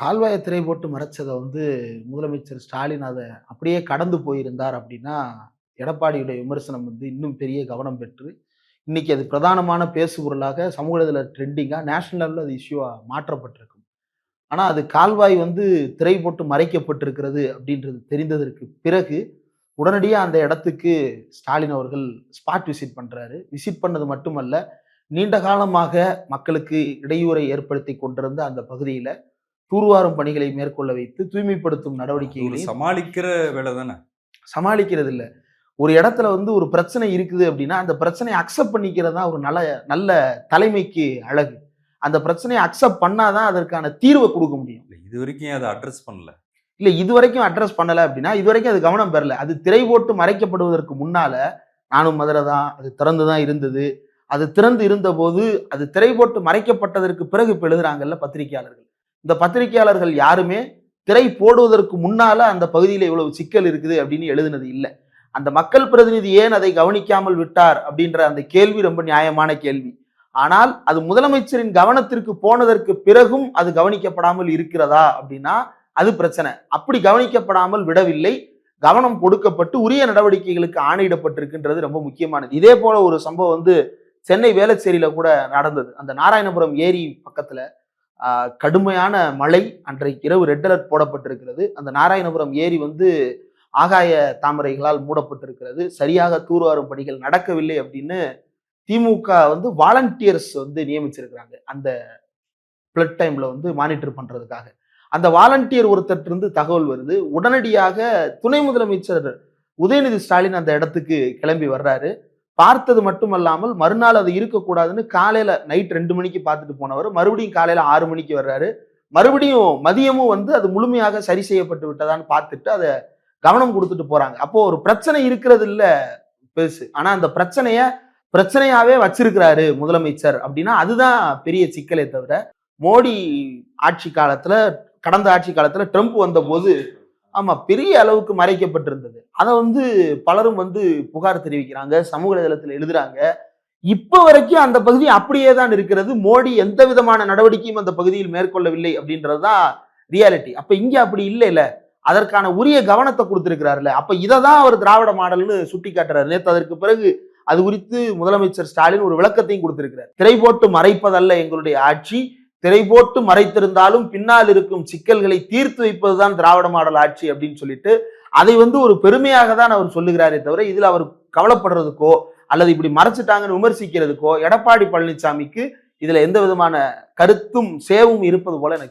கால்வாய திரை போட்டு மறைச்சத முதலமைச்சர் ஸ்டாலின் அத அப்படியே கடந்து போயிருந்தார் அப்படின்னா, எடப்பாடியுடைய விமர்சனம் இன்னும் பெரிய கவனம் பெற்று, இன்னைக்கு அது பிரதானமான பேசுபொருளாக சமூக வலைதள ட்ரெண்டிங்கா நேஷனல் லெவல்ல அது இஷ்யூவா மாற்றப்பட்டிருக்கும். ஆனா அது கால்வாய் திரை போட்டு மறைக்கப்பட்டிருக்கிறது அப்படின்றது தெரிந்ததற்கு பிறகு, உடனடியா அந்த இடத்துக்கு ஸ்டாலின் அவர்கள் ஸ்பாட் விசிட் பண்றாரு. விசிட் பண்ணது மட்டுமல்ல, நீண்ட காலமாக மக்களுக்கு இடையூறை ஏற்படுத்திக் கொண்டிருந்த அந்த பகுதியில தூர்வாரும் பணிகளை மேற்கொள்ள வைத்து தூய்மைப்படுத்தும் ஒரு நடவடிக்கைகளையும் சமாளிக்கிற வேலை தானே. சமாளிக்கிறது இல்ல. ஒரு இடத்துல ஒரு பிரச்சனை இருக்குது அப்படின்னா, அந்த பிரச்சனைய அக்செப்ட் பண்ணிக்கிறது தான் ஒரு நல்ல நல்ல தலைமைக்கு அழகு. அந்த பிரச்சனைய அக்செப்ட் பண்ணா தான் அதற்கான தீர்வ குடுக்க முடியும். இதுவரைக்கும் அத அட்ரஸ் பண்ணல. இல்ல இதுவரைக்கும் அட்ரஸ் பண்ணல அப்படின்னா, இதுவரைக்கும் அது கவனம் பெறல. அது திரை போட்டு மறைக்கப்படுவதற்கு முன்னால, நானும் மதுரை தான், அது திறந்து தான் இருந்தது. அது திறந்து இருந்தபோது, அது திரை போட்டு மறைக்கப்பட்டதற்கு பிறகு இப்ப எழுதுறாங்கல்ல பத்திரிகையாளர்கள். இந்த பத்திரிகையாளர்கள் யாருமே திரை போடுவதற்கு முன்னால அந்த பகுதியில இவ்வளவு சிக்கல் இருக்குது அப்படின்னு எழுதுனது இல்ல. அந்த மக்கள் பிரதிநிதி ஏன் அதை கவனிக்காமல் விட்டார் அப்படின்ற அந்த கேள்வி ரொம்ப நியாயமான கேள்வி. ஆனால் அது முதலமைச்சரின் கவனத்திற்கு போனதற்கு பிறகும் அது கவனிக்கப்படாமல் இருக்கிறதா அப்படின்னா அது பிரச்சனை. அப்படி கவனிக்கப்படாமல் விடவில்லை. கவனம் கொடுக்கப்பட்டு உரிய நடவடிக்கைகளுக்கு ஆணையிடப்பட்டிருக்கின்றது ரொம்ப முக்கியமானது. இதே போல ஒரு சம்பவம் சென்னை வேளச்சேரியில கூட நடந்தது. அந்த நாராயணபுரம் ஏரி பக்கத்துல கடுமையான மழை. அன்றைக்கு இரவு ரெட் அலர்ட் போடப்பட்டிருக்கிறது. அந்த நாராயணபுரம் ஏரி ஆகாய தாமரைகளால் மூடப்பட்டிருக்கிறது. சரியாக தூர்வாரும் பணிகள் நடக்கவில்லை அப்படின்னு திமுக வாலண்டியர்ஸ் நியமிச்சிருக்கிறாங்க. அந்த பிளட் டைம்ல மானிட்டர் பண்றதுக்காக. அந்த வாலண்டியர் ஒருத்தர் இருந்து தகவல் வருது. உடனடியாக துணை முதலமைச்சர் உதயநிதி ஸ்டாலின் அந்த இடத்துக்கு கிளம்பி வர்றாரு. பார்த்தது மட்டுமல்லாமல் மறுநாள் அது இருக்கக்கூடாதுன்னு காலையில நைட் 2 மணிக்கு பார்த்துட்டு போனவர் மறுபடியும் காலையில 6 மணிக்கு வர்றாரு. மறுபடியும் மதியமும் அது முழுமையாக சரி செய்யப்பட்டு விட்டதான்னு பார்த்துட்டு அதை கவனம் கொடுத்துட்டு போறாங்க. அப்போ ஒரு பிரச்சனை இருக்கிறது இல்ல பெருசு. ஆனா அந்த பிரச்சனையாவே வச்சிருக்கிறாரு முதலமைச்சர் அப்படின்னா அதுதான் பெரிய சிக்கலே தவிர, மோடி ஆட்சி காலத்துல கடந்த ஆட்சி காலத்துல ட்ரம்ப் வந்த போது ஆமா பெரிய அளவுக்கு மறைக்கப்பட்டிருந்தது. அதை பலரும் புகார் தெரிவிக்கிறாங்க, சமூக வலைதளத்தில் எழுதுறாங்க. இப்ப வரைக்கும் அந்த பகுதி அப்படியே தான் இருக்கிறது. மோடி எந்த விதமான நடவடிக்கையும் அந்த பகுதியில் மேற்கொள்ளவில்லை அப்படின்றதுதான் ரியாலிட்டி. அப்ப இங்க அப்படி இல்லைல்ல, அதற்கான உரிய கவனத்தை கொடுத்திருக்கிறாருல்ல. அப்ப இததான் அவர் திராவிட மாடல்னு சுட்டி காட்டுறாரு. நேற்று அதற்கு பிறகு அது குறித்து முதலமைச்சர் ஸ்டாலின் ஒரு விளக்கத்தையும் கொடுத்திருக்கிறார். திரை போட்டு மறைப்பதல்ல எங்களுடைய ஆட்சி, திரை போட்டு மறைத்திருந்தாலும் பின்னால் இருக்கும் சிக்கல்களை தீர்த்து வைப்பதுதான் திராவிட மாடல் ஆட்சி அப்படின்னு சொல்லிட்டு அதை ஒரு பெருமையாக தான் அவர் சொல்லுகிறாரே தவிர, இதுல அவர் கவலைப்படுறதுக்கோ அல்லது இப்படி மறைச்சிட்டாங்கன்னு விமர்சிக்கிறதுக்கோ எடப்பாடி பழனிசாமிக்கு இதுல எந்த விதமான கருத்தும் சேவும் இருப்பது போல எனக்கு